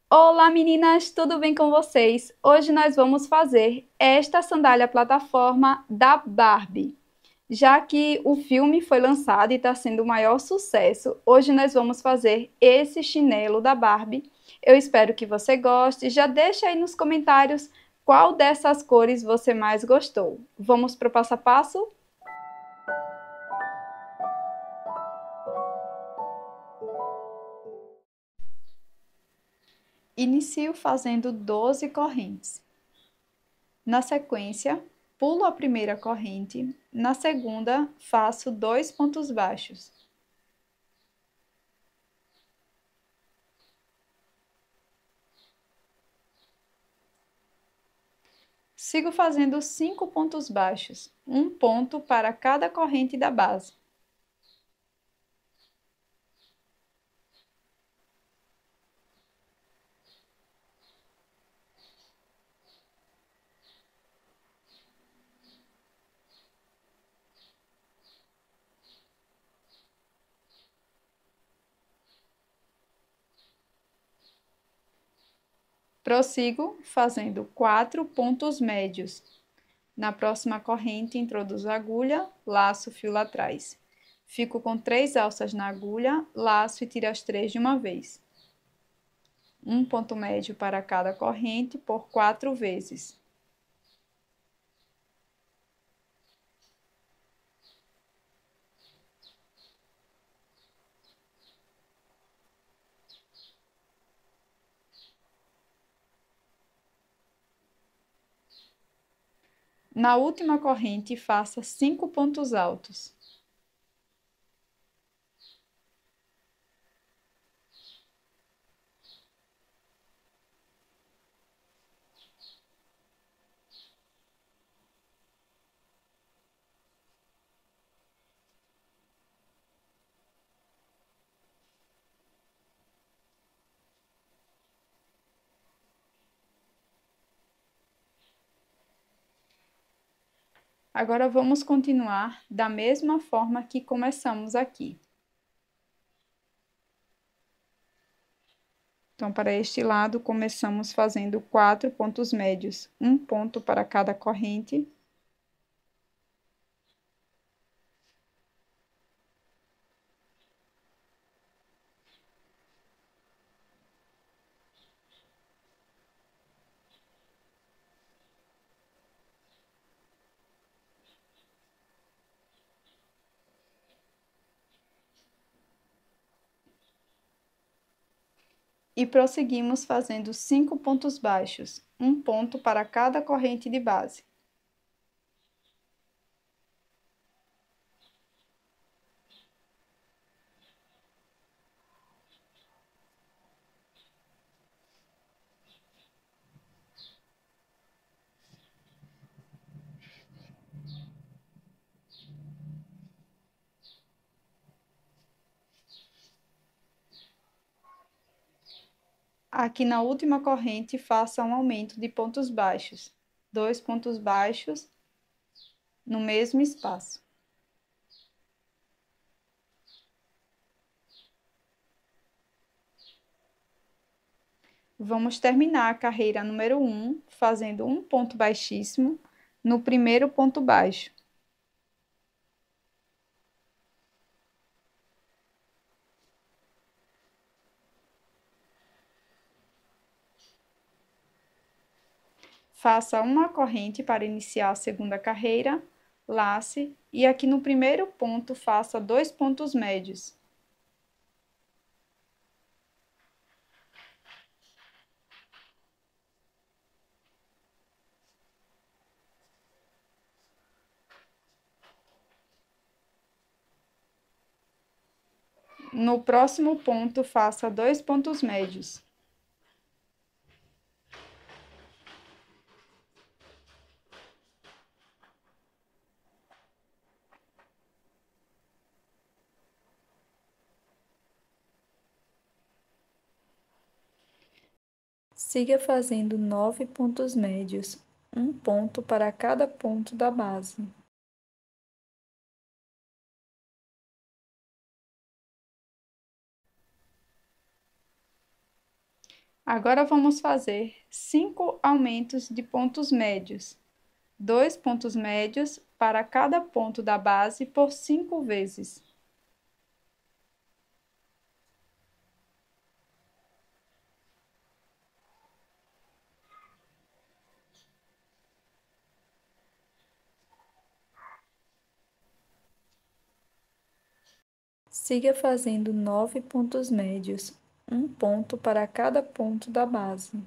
Olá meninas, tudo bem com vocês? Hoje nós vamos fazer esta sandália plataforma da Barbie. Já que o filme foi lançado e está sendo o maior sucesso, hoje nós vamos fazer esse chinelo da Barbie. Eu espero que você goste. Já deixa aí nos comentários qual dessas cores você mais gostou. Vamos para o passo a passo? Inicio fazendo 12 correntes. Na sequência, pulo a primeira corrente, na segunda, faço 2 pontos baixos. Sigo fazendo 5 pontos baixos, um ponto para cada corrente da base. Prossigo fazendo 4 pontos médios. Na próxima corrente, introduzo a agulha, laço o fio lá atrás. Fico com 3 alças na agulha, laço e tiro as 3 de uma vez. Um ponto médio para cada corrente por 4 vezes. Na última corrente, faça 5 pontos altos. Agora vamos continuar da mesma forma que começamos aqui. Então, para este lado, começamos fazendo 4 pontos médios, um ponto para cada corrente. E prosseguimos fazendo 5 pontos baixos, um ponto para cada corrente de base. Aqui na última corrente, faça um aumento de pontos baixos, 2 pontos baixos no mesmo espaço. Vamos terminar a carreira número 1 fazendo um ponto baixíssimo no primeiro ponto baixo. Faça uma corrente para iniciar a segunda carreira, lace e aqui no primeiro ponto faça 2 pontos médios. No próximo ponto, faça 2 pontos médios. Siga fazendo 9 pontos médios, um ponto para cada ponto da base. Agora vamos fazer 5 aumentos de pontos médios. 2 pontos médios para cada ponto da base por 5 vezes. Siga fazendo 9 pontos médios, um ponto para cada ponto da base.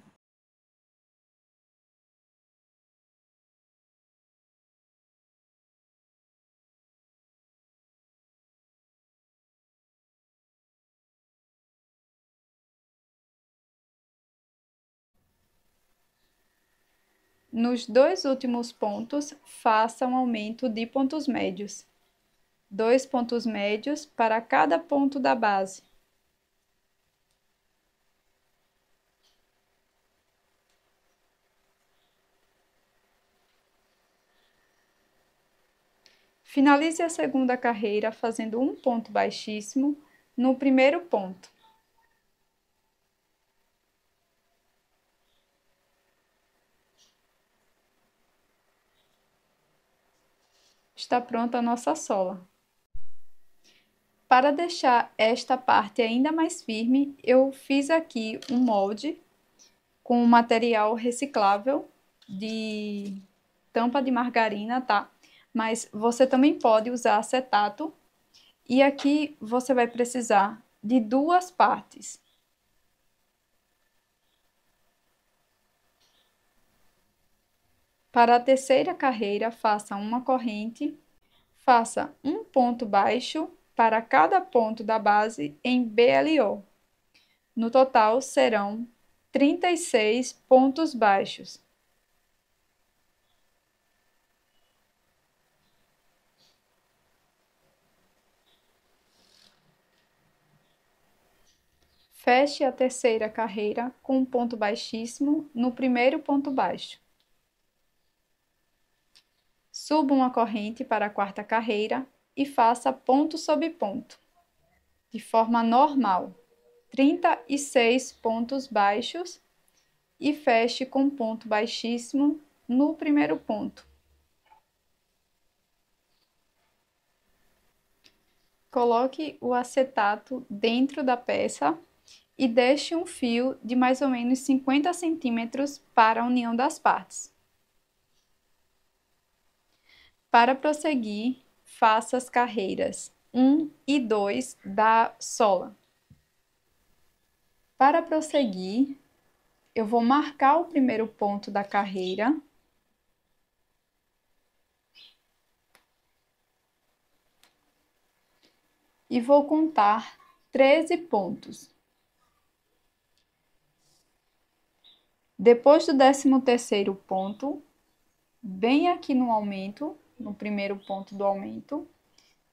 Nos 2 últimos pontos, faça um aumento de pontos médios. 2 pontos médios para cada ponto da base. Finalize a segunda carreira fazendo um ponto baixíssimo no primeiro ponto. Está pronta a nossa sola. Para deixar esta parte ainda mais firme, eu fiz aqui um molde com material reciclável de tampa de margarina, tá? Mas você também pode usar acetato. E aqui você vai precisar de 2 partes. Para a terceira carreira, faça uma corrente, faça um ponto baixo para cada ponto da base em BLO. No total, serão 36 pontos baixos. Feche a terceira carreira com um ponto baixíssimo no primeiro ponto baixo. Suba uma corrente para a quarta carreira e faça ponto sobre ponto, de forma normal, 36 pontos baixos, e feche com ponto baixíssimo no primeiro ponto. Coloque o acetato dentro da peça e deixe um fio de mais ou menos 50 centímetros para a união das partes. Para prosseguir, faça as carreiras 1 e 2 da sola. Para prosseguir, eu vou marcar o primeiro ponto da carreira e vou contar 13 pontos. Depois do 13º ponto, bem aqui no aumento, no primeiro ponto do aumento,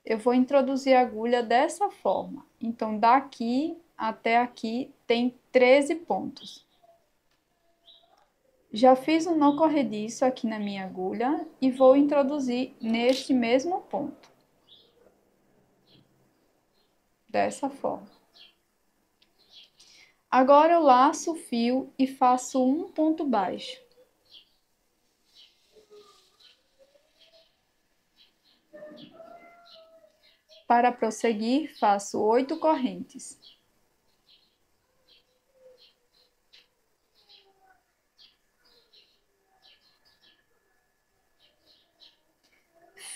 eu vou introduzir a agulha dessa forma. Então, daqui até aqui tem 13 pontos. Já fiz um nó corrediço aqui na minha agulha e vou introduzir neste mesmo ponto. Dessa forma. Agora eu laço o fio e faço um ponto baixo. Para prosseguir, faço 8 correntes.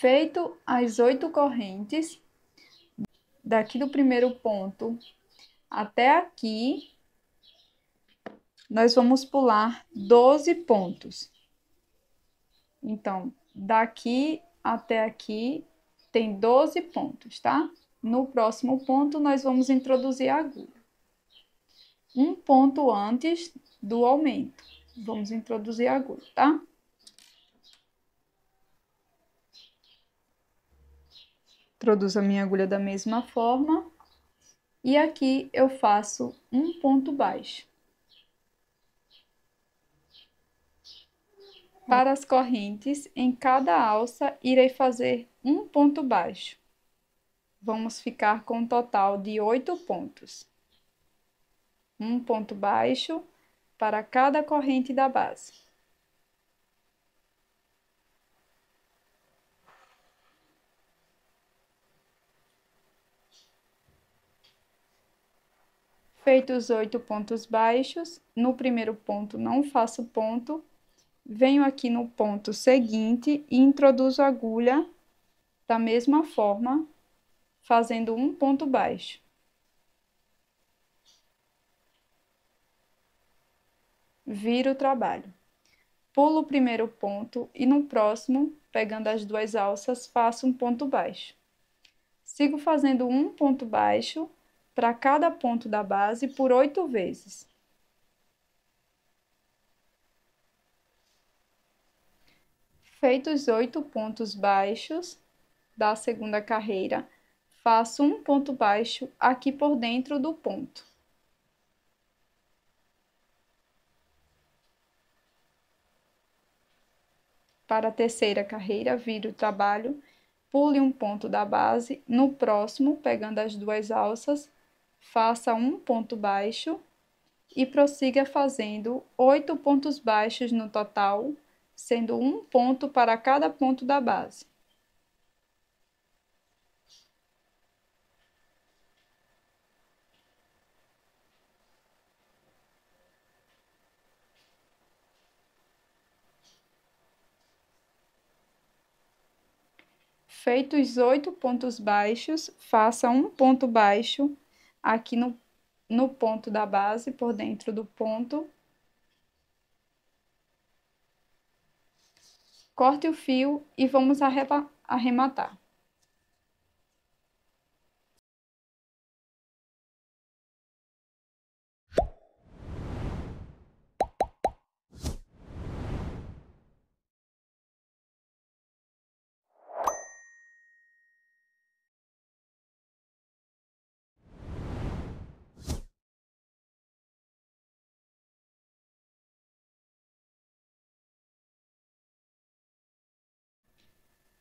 Feito as 8 correntes, daqui do primeiro ponto até aqui, nós vamos pular 12 pontos. Então, daqui até aqui tem 12 pontos, tá? No próximo ponto, nós vamos introduzir a agulha. Um ponto antes do aumento. Vamos introduzir a agulha, tá? Introduzo a minha agulha da mesma forma. E aqui eu faço um ponto baixo. Para as correntes, em cada alça, irei fazer um ponto baixo. Vamos ficar com um total de 8 pontos. Um ponto baixo para cada corrente da base. Feitos 8 pontos baixos, no primeiro ponto não faço ponto, venho aqui no ponto seguinte e introduzo a agulha da mesma forma, fazendo um ponto baixo. Viro o trabalho. Pulo o primeiro ponto e no próximo, pegando as duas alças, faço um ponto baixo. Sigo fazendo um ponto baixo para cada ponto da base por 8 vezes. Feitos 8 pontos baixos da segunda carreira, faço um ponto baixo aqui por dentro do ponto. Para a terceira carreira, viro o trabalho, pule um ponto da base, no próximo, pegando as duas alças, faça um ponto baixo e prossiga fazendo 8 pontos baixos no total, sendo um ponto para cada ponto da base. Feitos 8 pontos baixos, faça um ponto baixo aqui no ponto da base, por dentro do ponto. Corte o fio e vamos arrematar.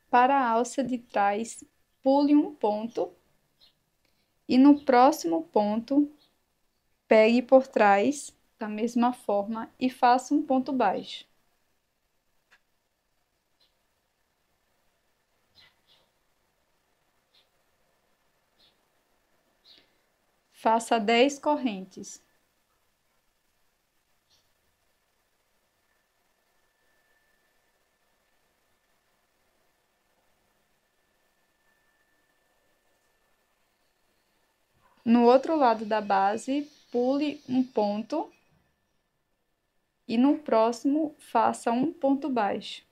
Para a alça de trás, pule um ponto e no próximo ponto, pegue por trás da mesma forma e faça um ponto baixo. Faça 10 correntes. No outro lado da base, pule um ponto e no próximo faça um ponto baixo.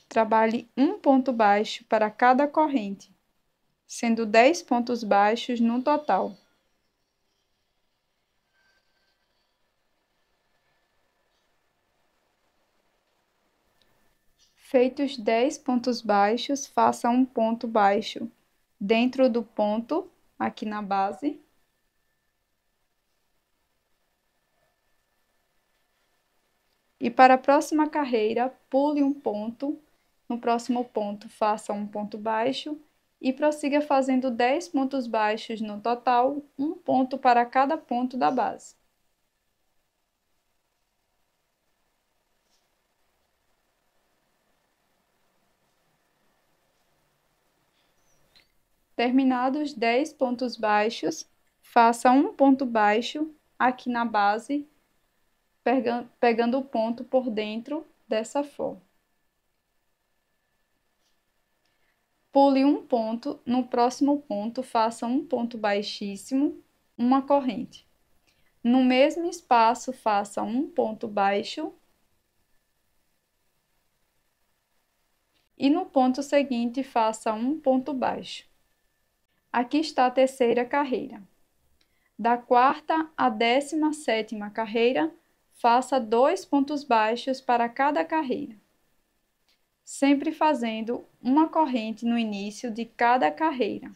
Trabalhe um ponto baixo para cada corrente, sendo 10 pontos baixos no total. Feitos 10 pontos baixos, faça um ponto baixo dentro do ponto, aqui na base. E para a próxima carreira, pule um ponto, no próximo ponto faça um ponto baixo e prossiga fazendo 10 pontos baixos no total, um ponto para cada ponto da base. Terminados 10 pontos baixos, faça um ponto baixo aqui na base, pegando o ponto por dentro dessa forma. Pule um ponto, no próximo ponto faça um ponto baixíssimo, uma corrente. No mesmo espaço, faça um ponto baixo e no ponto seguinte faça um ponto baixo. Aqui está a terceira carreira. Da quarta à 17ª carreira, faça 2 pontos baixos para cada carreira, sempre fazendo uma corrente no início de cada carreira.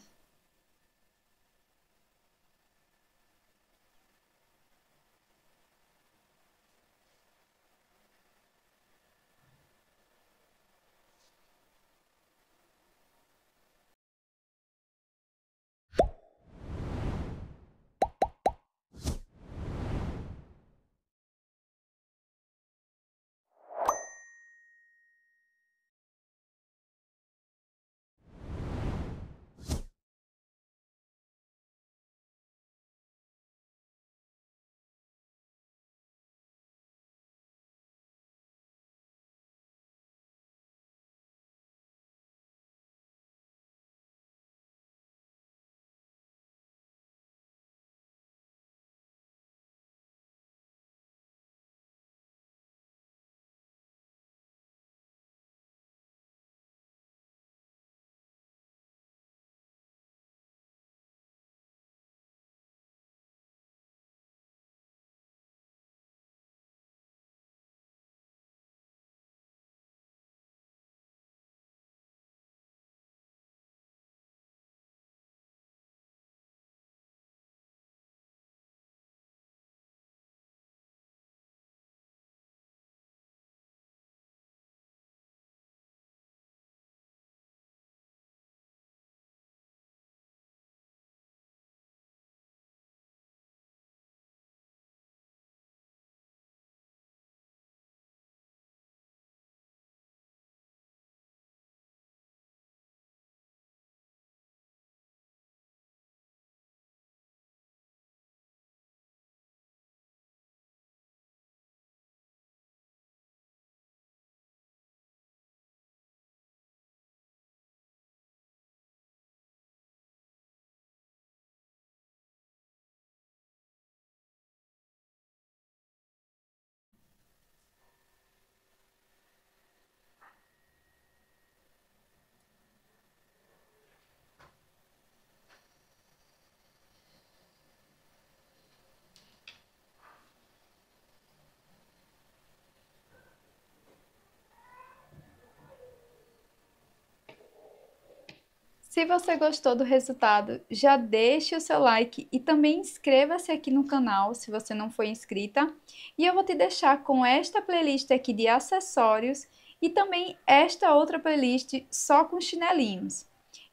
Se você gostou do resultado, já deixe o seu like e também inscreva-se aqui no canal se você não for inscrita. E eu vou te deixar com esta playlist aqui de acessórios e também esta outra playlist só com chinelinhos.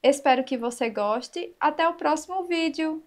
Espero que você goste. Até o próximo vídeo!